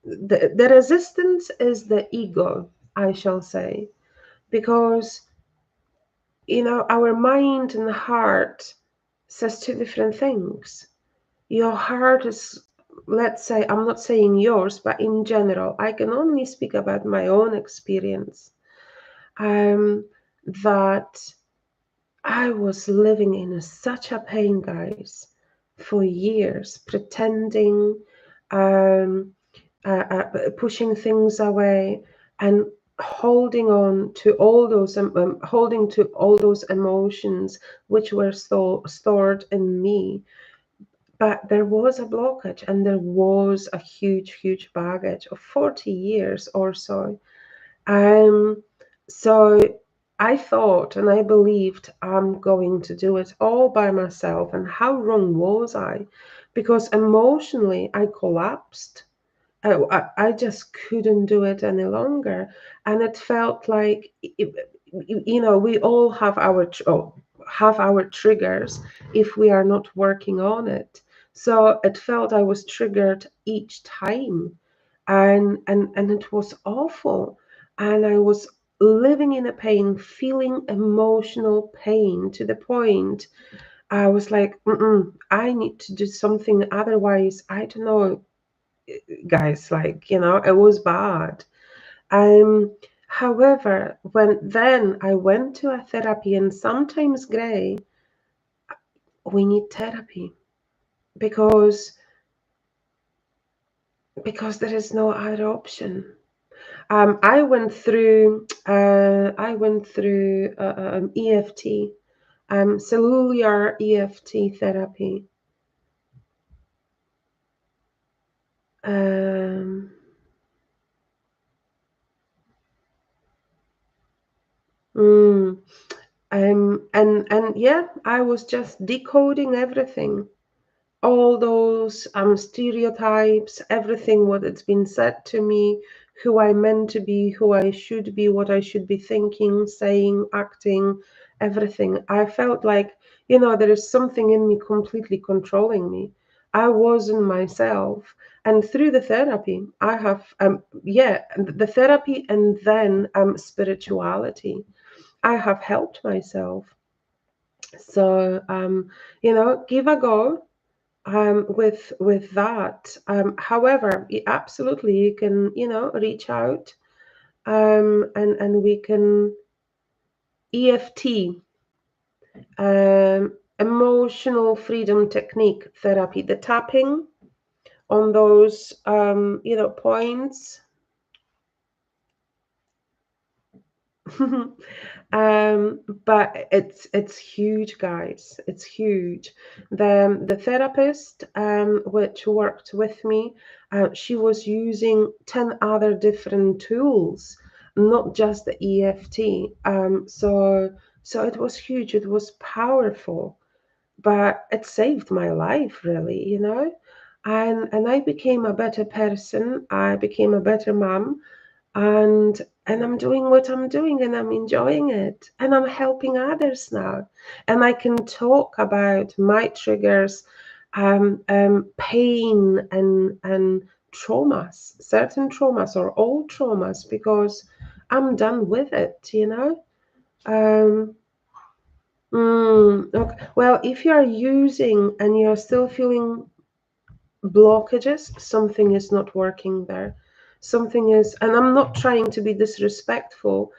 the resistance is the ego, I shall say, because our mind and heart says two different things. Your heart is, let's say, I'm not saying yours, but in general, I can only speak about my own experience. That I was living in such a pain, guys, for years, pretending, um, pushing things away, and holding to all those emotions which were stored in me. But there was a blockage, and there was a huge baggage of 40 years or so. Um, so I thought and I believed I'm going to do it all by myself. And how wrong was I? Because emotionally, I collapsed. I just couldn't do it any longer. And it felt like, we all have our triggers if we are not working on it. So it felt I was triggered each time, and it was awful. And I was living in a pain, feeling emotional pain to the point I was like, I need to do something, otherwise, I don't know, guys, like, it was bad. However, when then I went to a therapy, and sometimes, Gray, we need therapy because there is no other option. I went through EFT, cellular EFT therapy. Um, Mm. And yeah, I was just decoding everything, all those stereotypes, everything what it's been said to me, who I meant to be, who I should be, what I should be thinking, saying, acting, everything. I felt like, there is something in me completely controlling me. I wasn't myself. And through the therapy, I have, the therapy and then spirituality, I have helped myself. So, give a go with that. However, absolutely, you can, reach out, and we can EFT, emotional freedom technique therapy, the tapping on those, points. But it's huge, guys. It's huge. The therapist which worked with me, she was using 10 other different tools, not just the EFT. So it was huge. It was powerful, but it saved my life, really. And I became a better person. I became a better mom, and I'm doing what I'm doing, and I'm enjoying it, and I'm helping others now, and I can talk about my triggers, pain, and traumas, certain traumas or all traumas, because I'm done with it. um, okay. Well, if you are using and you're still feeling blockages, something is not working there. Something is, and I'm not trying to be disrespectful,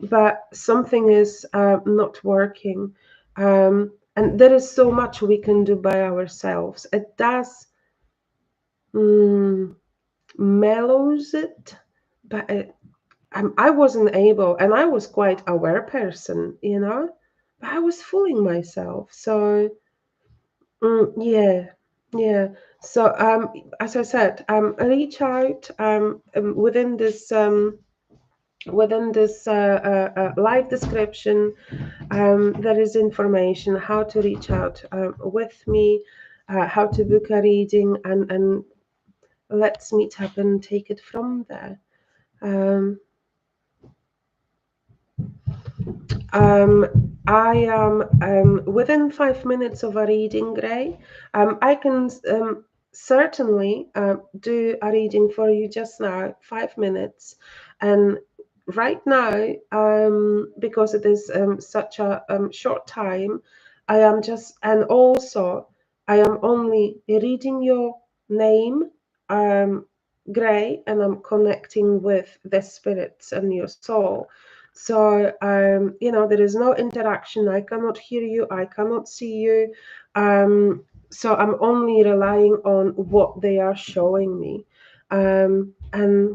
but something is not working. And there is so much we can do by ourselves. It does mm, mellows it, but I wasn't able, and I was quite aware person, but I was fooling myself. So yeah, yeah. So, as I said, reach out within this live description. There is information how to reach out with me, how to book a reading, and let's meet up and take it from there. Um, I am within 5 minutes of a reading, Gray. I can certainly do a reading for you just now, 5 minutes. And right now, because it is such a short time, I am just, and also I am only reading your name, um, Gray, and I'm connecting with the spirits and your soul. So, there is no interaction. I cannot hear you. I cannot see you. So I'm only relying on what they are showing me. And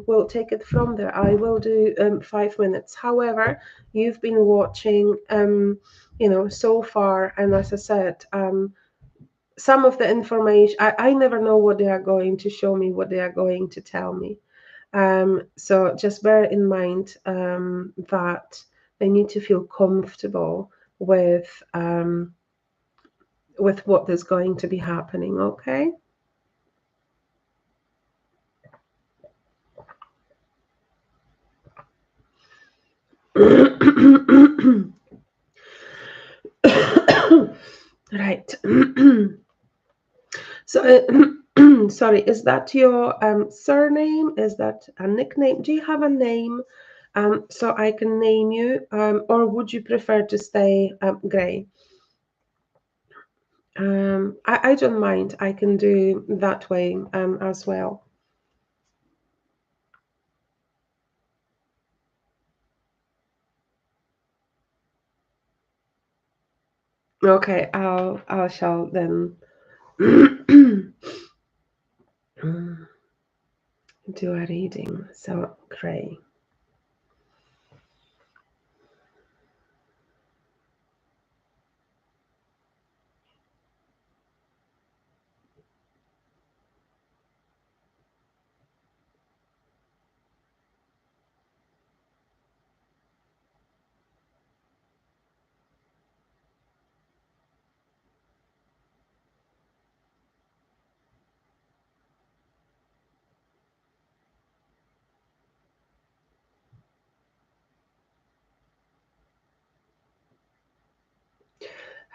we'll take it from there. I will do 5 minutes. However, you've been watching, so far. And as I said, some of the information, I never know what they are going to show me, what they are going to tell me. So just bear in mind that they need to feel comfortable with what is going to be happening. Okay. Right. So, sorry, is that your surname? Is that a nickname? Do you have a name so I can name you? Or would you prefer to stay Gray? I don't mind. I can do that way as well. Okay, I shall then do a reading. So Gray.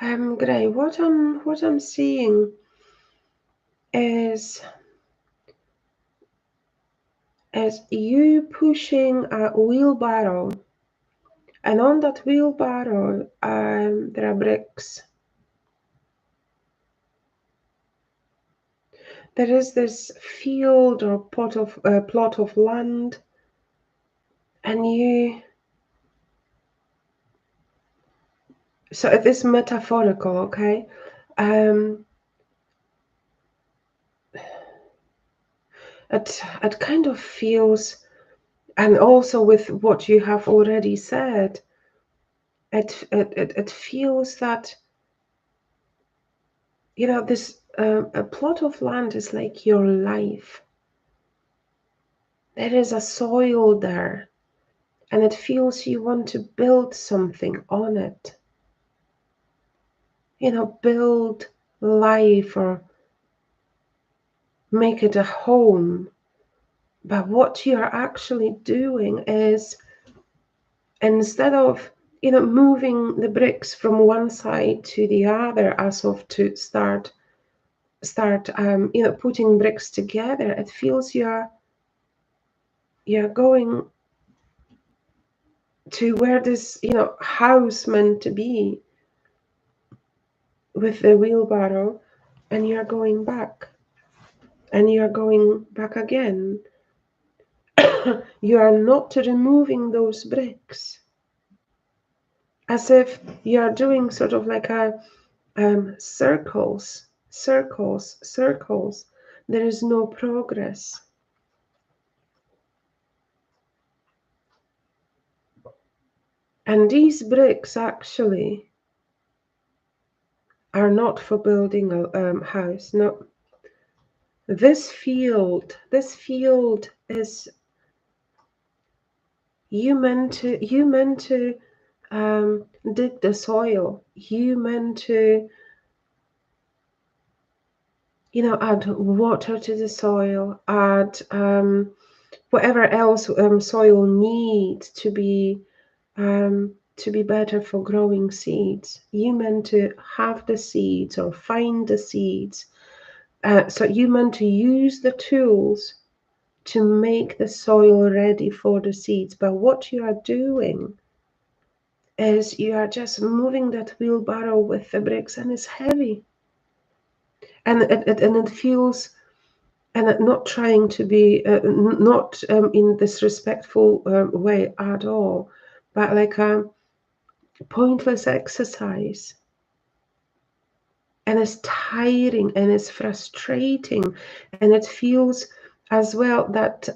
Great. What I'm seeing is you pushing a wheelbarrow, and on that wheelbarrow there are bricks. There is this field or plot of land, and you. So it is metaphorical, okay? It kind of feels, and also with what you have already said, it feels that, you know, this a plot of land is like your life. There is a soil there, and it feels you want to build something on it. You know, build life or make it a home. But what you're actually doing is, instead of, you know, moving the bricks from one side to the other as of to start you know, putting bricks together, it feels you're going to where this, you know, house meant to be with the wheelbarrow, and you're going back, and you're going back again. You are not removing those bricks, as if you are doing sort of like a circles. There is no progress. And these bricks actually are not for building a house. No. This field is you meant to dig the soil. You meant to, you know, add water to the soil, add whatever else soil needs to be better for growing seeds. You meant to have the seeds or find the seeds. So you meant to use the tools to make the soil ready for the seeds. But what you are doing is you are just moving that wheelbarrow with the bricks, and it's heavy. And it feels, and not trying to be, not in disrespectful way at all, but like a pointless exercise. And it's tiring and it's frustrating, and it feels as well that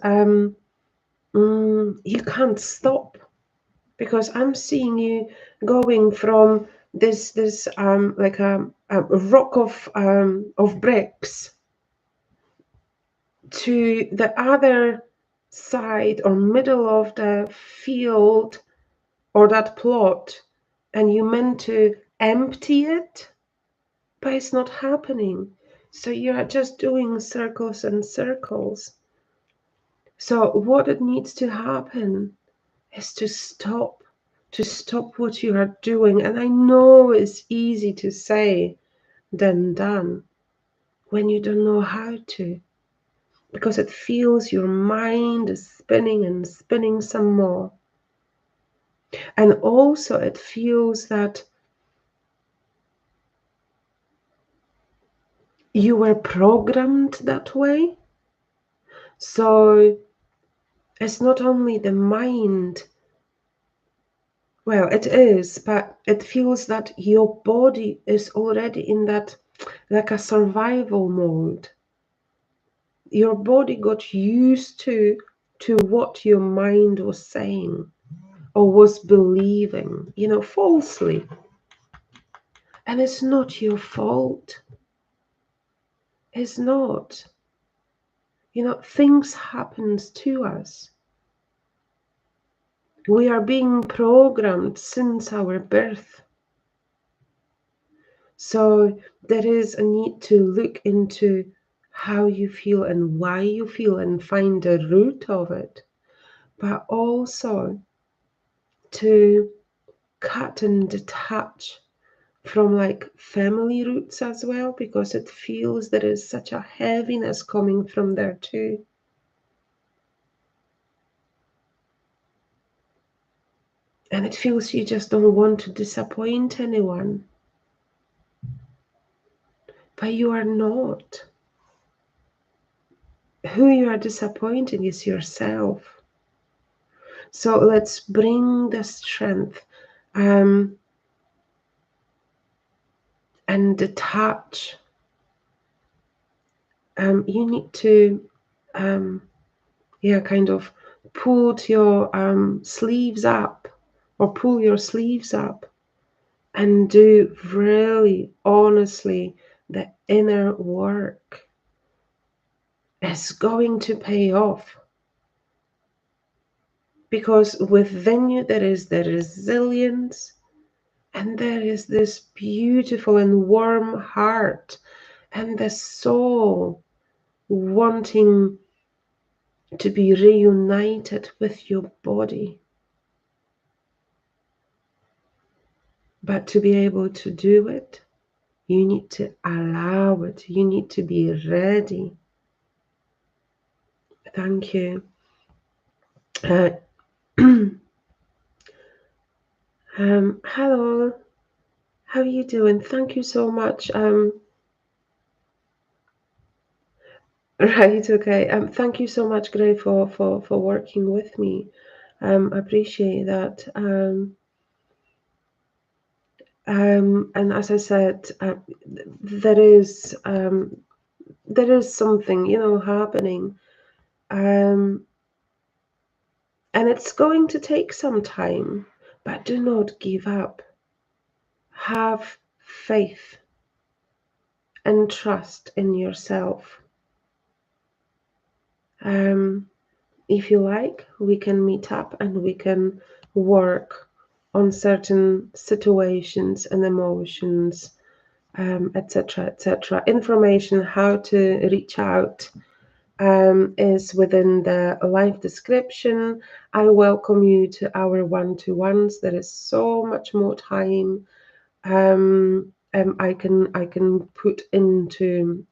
you can't stop, because I'm seeing you going from this like a rock of bricks to the other side or middle of the field or that plot, and you meant to empty it, but it's not happening. So you are just doing circles and circles. So what it needs to happen is to stop what you are doing. And I know it's easy to say than done when you don't know how to, because it feels your mind is spinning and spinning some more. And also it feels that you were programmed that way. So it's not only the mind, well, it is, but it feels that your body is already in that, like a survival mode. Your body got used to what your mind was saying or was believing, you know, falsely. And it's not your fault. It's not. You know, things happen to us. We are being programmed since our birth. So there is a need to look into how you feel and why you feel and find the root of it, but also to cut and detach from like family roots as well, because it feels there is such a heaviness coming from there too. And it feels you just don't want to disappoint anyone. But you are not. Who you are disappointing is yourself. So let's bring the strength and detach. You need to, kind of pull your sleeves up, or pull your sleeves up, and do really honestly the inner work. Is going to pay off, because within you there is the resilience, and there is this beautiful and warm heart, and the soul wanting to be reunited with your body. But to be able to do it, you need to allow it. You need to be ready. Thank you. Hello. How are you doing? Thank you so much. Right, okay. Thank you so much, Gray, for working with me. I appreciate that. And as I said, there is something, happening, and it's going to take some time. But do not give up. Have faith and trust in yourself. If you like, we can meet up and we can work on certain situations and emotions, etc., etc. Information how to reach out is within the live description. I welcome you to our one-to-ones. There is so much more time I can put into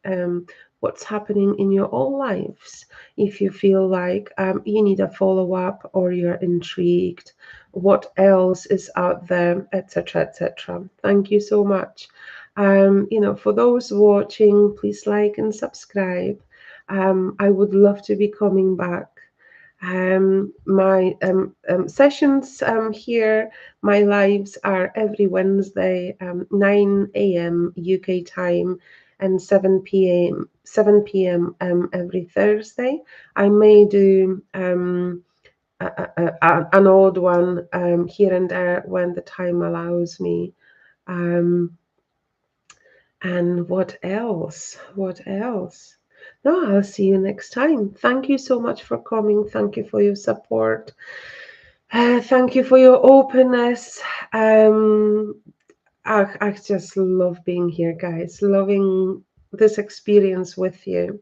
what's happening in your own lives. If you feel like you need a follow-up, or you're intrigued, what else is out there, etc., etc. Thank you so much. For those watching, please like and subscribe. I would love to be coming back. My sessions here, my lives are every Wednesday, 9 a.m. UK time, and 7 p.m. Every Thursday. I may do an odd one here and there when the time allows me. And what else? What else? No, I'll see you next time. Thank you so much for coming. Thank you for your support. Thank you for your openness. I just love being here, guys. Loving this experience with you.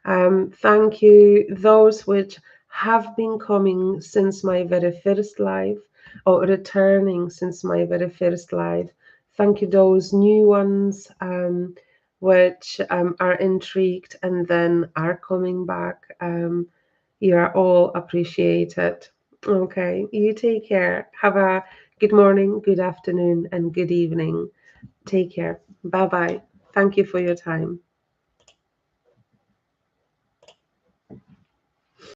Thank you, those which have been coming since my very first live, or returning since my very first live. Thank you, those new ones which are intrigued and then are coming back. You are all appreciated. Okay, you take care. Have a good morning, good afternoon, and good evening. Take care. Bye bye. Thank you for your time.